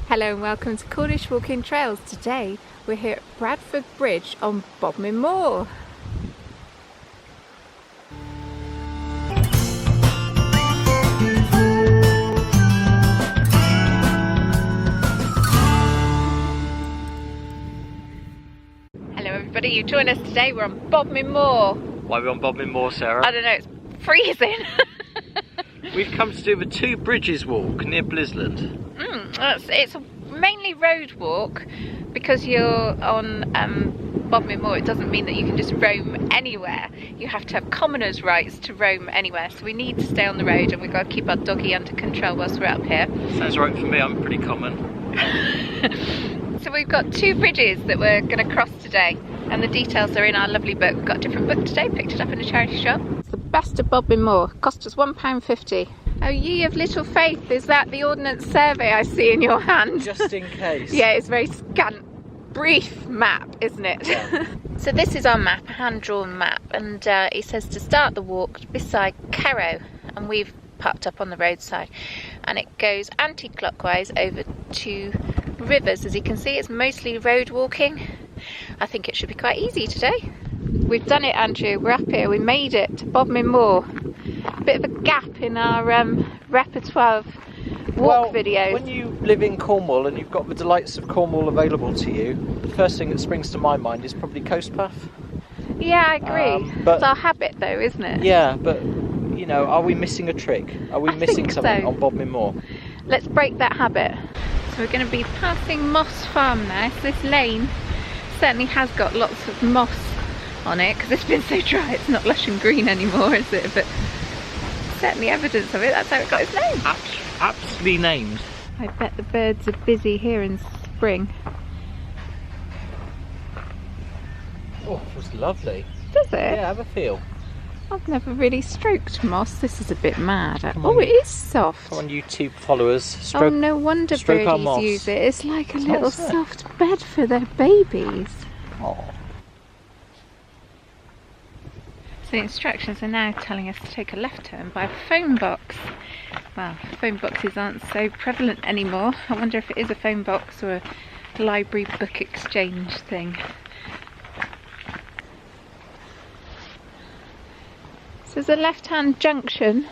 Hello and welcome to Cornish Walking Trails. Today we're here at Bradford Bridge on Bodmin Moor. Hello everybody, you join us today. We're on Bodmin Moor. Why are we on Bodmin Moor, Sarah? I don't know, it's freezing. We've come to do the Two Bridges walk near Blisland. It's a mainly road walk because you're on Bodmin Moor. It doesn't mean that you can just roam anywhere. You have to have commoners' rights to roam anywhere. So we need to stay on the road and we've got to keep our doggy under control whilst we're up here. Sounds right for me, I'm pretty common. So we've got two bridges that we're going to cross today and the details are in our lovely book. We've got a different book today, picked it up in a charity shop. It's the best of Bodmin Moor, cost us £1.50. Oh, ye of little faith, is that the Ordnance Survey I see in your hand? Just in case. Yeah, it's a very scant, brief map, isn't it? Yeah. So this is our map, a hand-drawn map, and it says to start the walk beside Carrow, and we've parked up on the roadside. And it goes anti-clockwise over two rivers. As you can see, it's mostly road walking. I think it should be quite easy today. We've done it, Andrew, we're up here, we made it to Bodmin Moor. Bit of a gap in our repertoire of walk videos. When you live in Cornwall and you've got the delights of Cornwall available to you, the first thing that springs to my mind is probably coast path. Yeah, I agree. But it's our habit though, isn't it? Yeah, but you know, are we missing a trick? Are we missing something on Bodmin Moor? Let's break that habit. So we're going to be passing Moss Farm now. So this lane certainly has got lots of moss on it because it's been so dry. It's not lush and green anymore, is it? But certainly evidence of it. That's how it got its name. Aptly named. I bet the birds are busy here in spring. Oh, it was lovely. Does it? Yeah, have a feel. I've never really stroked moss. This is a bit mad. Come Oh, on. it is soft. Come on, YouTube followers. Oh, no wonder birdies moss. use it. It's like a It's little nice, isn't it? soft bed for their babies. Oh. So the instructions are now telling us to take a left turn by a phone box. Well, phone boxes aren't so prevalent anymore. I wonder if it is a phone box or a library book exchange thing. So there's a left-hand junction.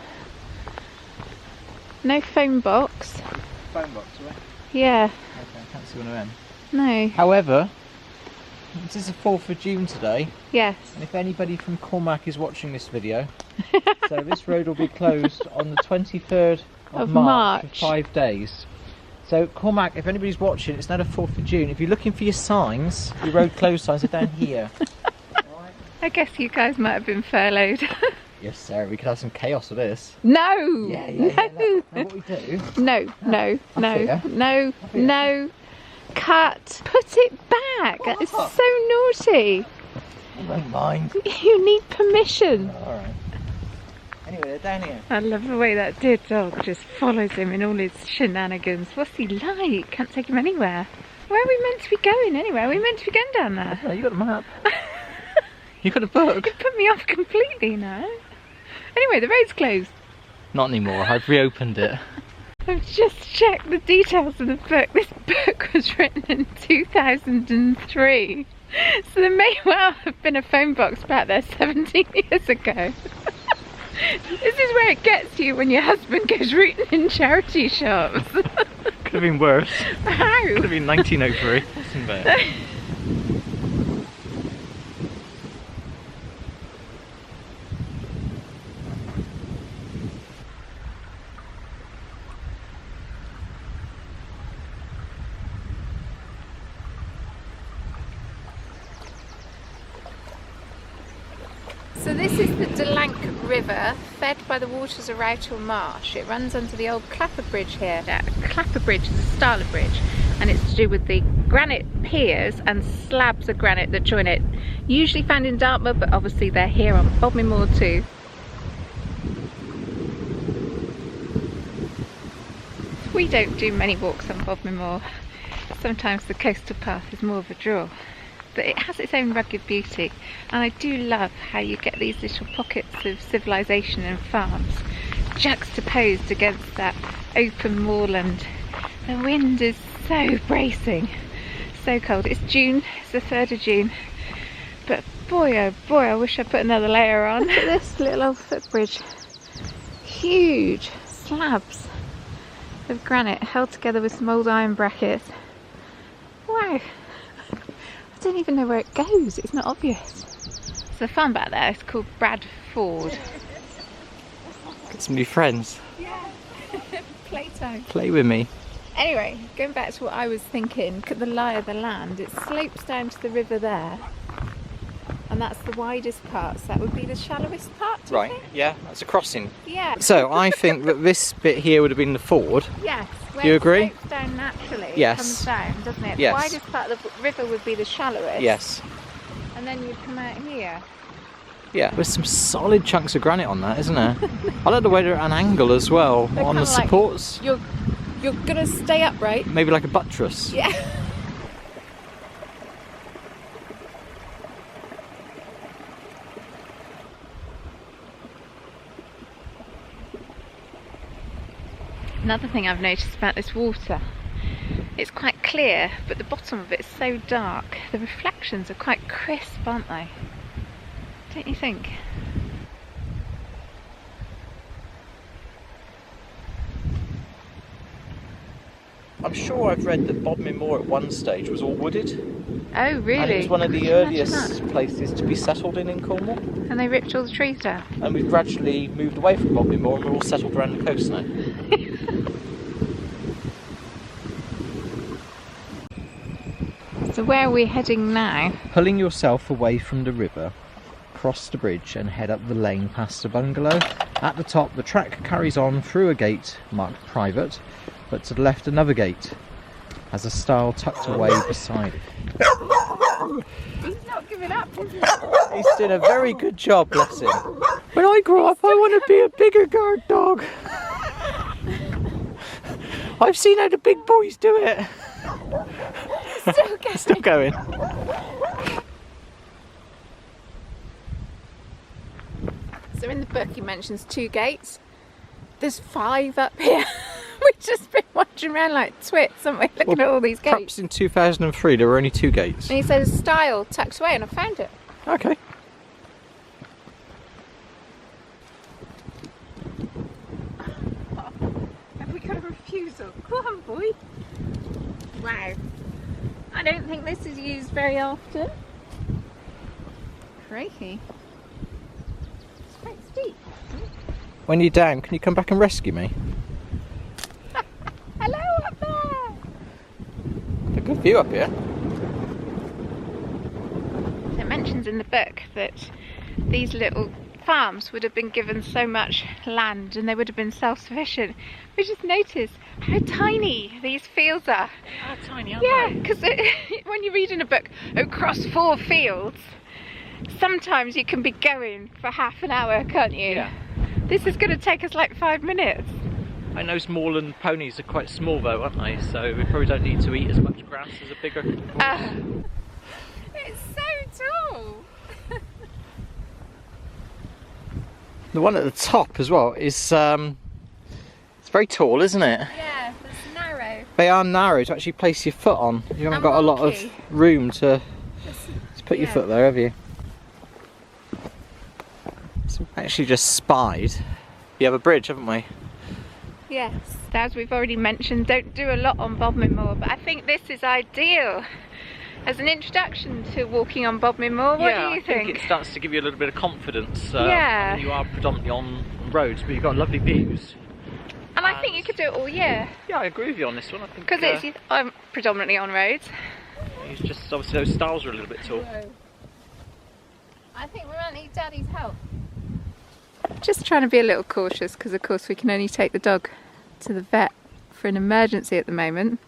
No phone box. Phone box, right? Yeah. Okay, I can't see one of them. No. However, this is the 4th of June today, Yes. and if anybody from Cormac is watching this video, so this road will be closed on the 23rd of March for 5 days. So Cormac, if anybody's watching, it's now the 4th of June. If you're looking for your signs, your road closed signs are down here. Right. I guess you guys might have been furloughed. Yes, Sarah, we could have some chaos with this. No! Yeah, No! Now what we do... No, no, no, here. no, no. Cut. Put it back. That is so naughty. I won't mind. You need permission. Alright. Anyway, they're down here. I love the way that dear dog just follows him in all his shenanigans. What's he like? Can't take him anywhere. Where are we meant to be going anyway? Are we meant to be going down there? Oh, you got a map. You got a book. You put me off completely now. Anyway, the road's closed. Not anymore, I've reopened it. I've just checked the details of the book. This book was written in 2003. So there may well have been a phone box back there 17 years ago. This is where it gets you when your husband goes rooting in charity shops. Could have been worse. How? Could have been 1903. Wasn't it? So this is the Lank River, fed by the waters of Roughton Marsh. It runs under the old Clapper Bridge here. Clapper Bridge is a style of bridge, and it's to do with the granite piers and slabs of granite that join it. Usually found in Dartmoor, but obviously they're here on Bodmin Moor too. We don't do many walks on Bodmin Moor. Sometimes the coastal path is more of a draw. But it has its own rugged beauty, and I do love how you get these little pockets of civilization and farms juxtaposed against that open moorland. The wind is so bracing, so cold. It's June, it's the 3rd of June, but boy oh boy, I wish I put another layer on. Look at this little old footbridge. Huge slabs of granite held together with some old iron brackets. Wow, I don't even know where it goes, it's not obvious. So the farm back there is called Bradford Ford. Got some new friends. Yeah, playtime. Play with me. Anyway, going back to what I was thinking, look at the lie of the land. It slopes down to the river there, and that's the widest part, so that would be the shallowest part, do you Right, think? yeah, that's a crossing. Yeah. So I think that this bit here would have been the ford. Yes. Do you agree? It slopes down naturally. Yes. It comes down, doesn't it? Yes. The widest part of the river would be the shallowest. Yes. And then you'd come out here. Yeah, there's some solid chunks of granite on that, isn't there? I like the way they're at an angle as well, They're on the kinda like- supports. You're gonna stay upright. Maybe like a buttress. Yeah. Another thing I've noticed about this water, it's quite clear, but the bottom of it is so dark. The reflections are quite crisp, aren't they? Don't you think? I'm sure I've read that Bodmin Moor at one stage was all wooded. Oh, really? And it was one of the Can you imagine earliest that? places to be settled in Cornwall. And they ripped all the trees down. And we've gradually moved away from Bodmin Moor and we're all settled around the coast now. So where are we heading now? Pulling yourself away from the river, cross the bridge and head up the lane past the bungalow. At the top the track carries on through a gate marked private, but to the left another gate has a stile tucked away beside it. He's not giving up, is he? He's doing a very good job, bless him. When I grow up I want to be a bigger guard dog. I've seen how the big boys do it. Still going. Still going. So in the book he mentions 2 gates. There's 5 up here. We've just been wandering around like twits, haven't we? Looking at all these gates. Perhaps in 2003 there were only 2 gates. And he says stile tucked away, and I found it. Okay. Have we got a refusal? Come on, boy. Wow. I don't think this is used very often. Crikey. It's quite steep. When you're down, can you come back and rescue me? Hello up there! A good view up here. It mentions in the book that these little farms would have been given so much land and they would have been self-sufficient. We just noticed how tiny these fields are. They are tiny, Yeah, because when you read in a book across 4 fields, sometimes you can be going for half an hour, can't you? Yeah. This is going to take us like 5 minutes. I know moorland ponies are quite small though, aren't they? So we probably don't need to eat as much grass as a bigger horse. It's so tall. The one at the top as well is it's very tall, isn't it? Yeah, it's narrow. They are narrow to actually place your foot on. You haven't And got a lot of wonky. room to put your yeah. foot there, have you? So we actually just spied. You have a bridge, haven't we? Yes, as we've already mentioned, don't do a lot on Bodmin Moor, but I think this is ideal as an introduction to walking on Bodmin Moor. What do you I think it starts to give you a little bit of confidence. Yeah. I mean, you are predominantly on roads, but you've got lovely views. And I think you could do it all year, Yeah, I agree with you on this one. I think because I'm predominantly on roads. it's just obviously those stiles are a little bit tall. I think we might need Daddy's help. Just trying to be a little cautious, because of course we can only take the dog to the vet for an emergency at the moment.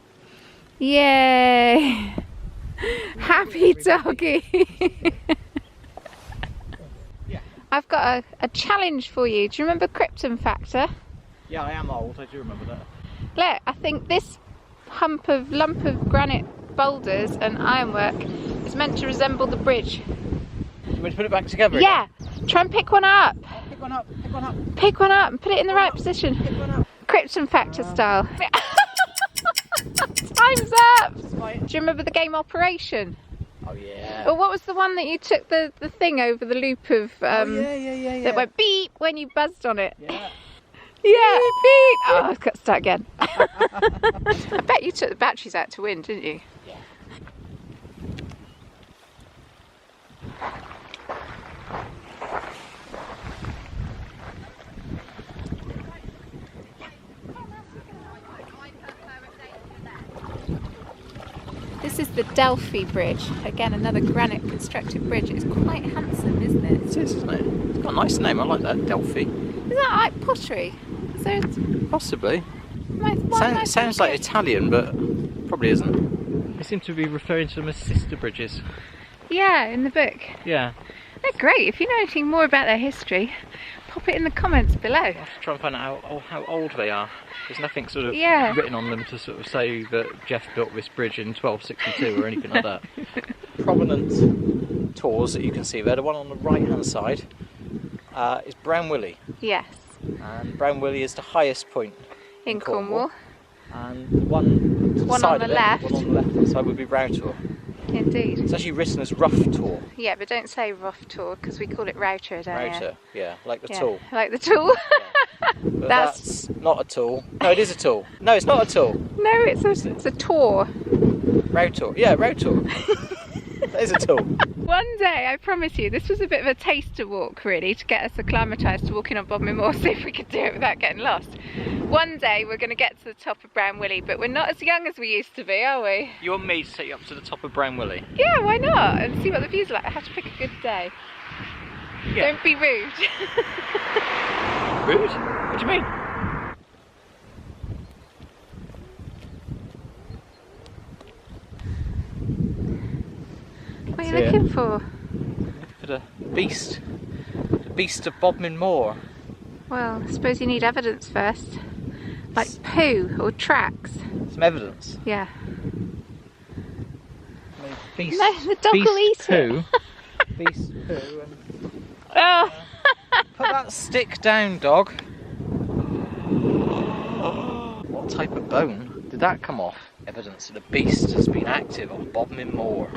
Yay! Happy doggy! Yeah. I've got a challenge for you. Do you remember Krypton Factor? Yeah, I am old. I do remember that. Look, I think this lump of granite boulders and ironwork is meant to resemble the bridge. You want me to put it back together? Yeah, try and pick one up. Pick one up. Pick one up. Pick one up and put it in the right position. Pick one up. Krypton Factor style. Time's Right. Do you remember the game Operation? Oh yeah. Or what was the one that you took the thing over the loop of yeah. that went beep when you buzzed on it? Yeah. Yeah, beep! Oh, I've got to start again. I bet you took the batteries out to win, didn't you? Yeah. This is the DELFORD Bridge. Again, another granite constructed bridge. It's quite handsome, isn't it? It is, isn't it? It's got a nice name, I like that, DELFORD. Is that like pottery? Is there Possibly. Sounds like Italian, but probably isn't. They seem to be referring to them as sister bridges. Yeah, in the book. Yeah. They're great. If you know anything more about their history, pop it in the comments below. I'll have to try and find out how old they are. There's nothing sort of written on them to sort of say that Jeff built this bridge in 1262 or anything like that. Prominent tors that you can see there, the one on the right hand side is Brown Willy. Yes. And Brown Willy is the highest point in Cornwall. And the one to the one side on the of left. One on the left hand side would be Row Tor. Indeed. It's actually written as Rough Tor. Yeah, but don't say rough tour because we call it router down here. Router, yeah, like the tool. Like the tool. Yeah. But that's not a tool. No, it is a tool. No, it's not a tool. No, it's a tour. Row Tor. Yeah, Row Tor. That is a tool. One day, I promise you, this was a bit of a taster walk really to get us acclimatised to walking on Bodmin Moor, see if we could do it without getting lost. One day we're going to get to the top of Brown Willy, but we're not as young as we used to be, are we? You want me to take you up to the top of Brown Willy? Yeah, why not? And see what the view's like. I have to pick a good day. Yeah. Don't be rude. Rude? What do you mean? What are you looking for? For the beast. The beast of Bodmin Moor. Well, I suppose you need evidence first. Like poo or tracks. Some evidence. Yeah. Beast, No, the dog will eat poo. Beast poo. And, Oh! put that stick down, dog. What type of bone did that come off? Evidence that the beast has been active on Bodmin Moor.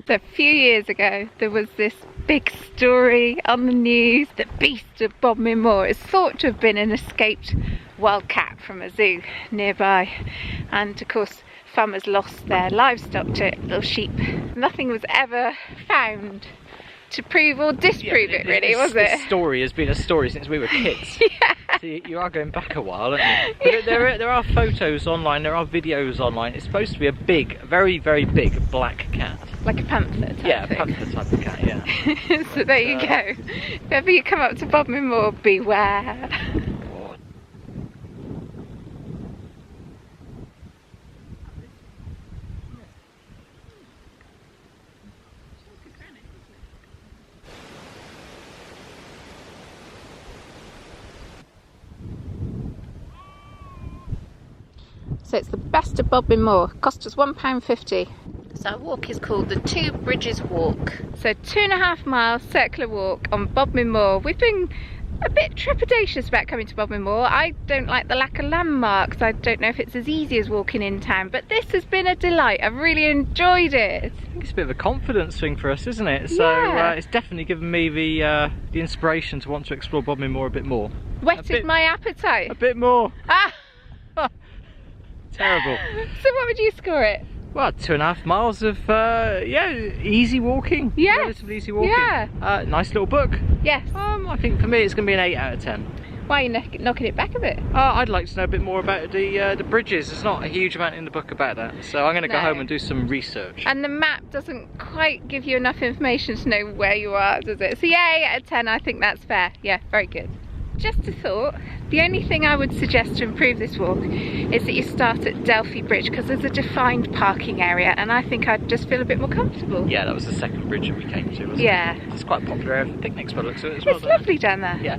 A few years ago, there was this big story on the news. The beast of Bodmin Moor is thought to have been an escaped wild cat from a zoo nearby. And of course, farmers lost their livestock to it, little sheep. Nothing was ever found to prove or disprove it, really, was it? This story has been a story since we were kids. Yeah. So you are going back a while, aren't you? But there are photos online, there are videos online. It's supposed to be a big, very, very big black cat. Like a panther type Yeah, thing. a panther type of cat, yeah. So there you go. If ever you come up to Bodmin Moor, beware. So it's the best of Bodmin Moor. Cost us £1.50. So our walk is called the Two Bridges Walk. So 2.5 mile circular walk on Bodmin Moor. We've been a bit trepidatious about coming to Bodmin Moor. I don't like the lack of landmarks. I don't know if it's as easy as walking in town, but this has been a delight. I've really enjoyed it. I think it's a bit of a confidence thing for us, isn't it? So Yeah. it's definitely given me the inspiration to want to explore Bodmin Moor a bit more. Whetted my appetite. A bit more. Ah! Terrible. So what would you score it? Well, 2.5 miles of easy walking. Yes. Relatively easy walking. Yeah. Nice little book. Yes. I think for me it's going to be an 8 out of 10. Why are you knocking it back a bit? I'd like to know a bit more about the bridges. There's not a huge amount in the book about that, so I'm going to go home and do some research. And the map doesn't quite give you enough information to know where you are, does it? So yeah, 8 out of 10, I think that's fair. Yeah, very good. Just a thought, the only thing I would suggest to improve this walk is that you start at DELFORD Bridge, because there's a defined parking area and I think I'd just feel a bit more comfortable. Yeah, that was the second bridge that we came to, wasn't it? Yeah. It's quite a popular area for picnics by the looks of it as well. It's lovely down there. Yeah.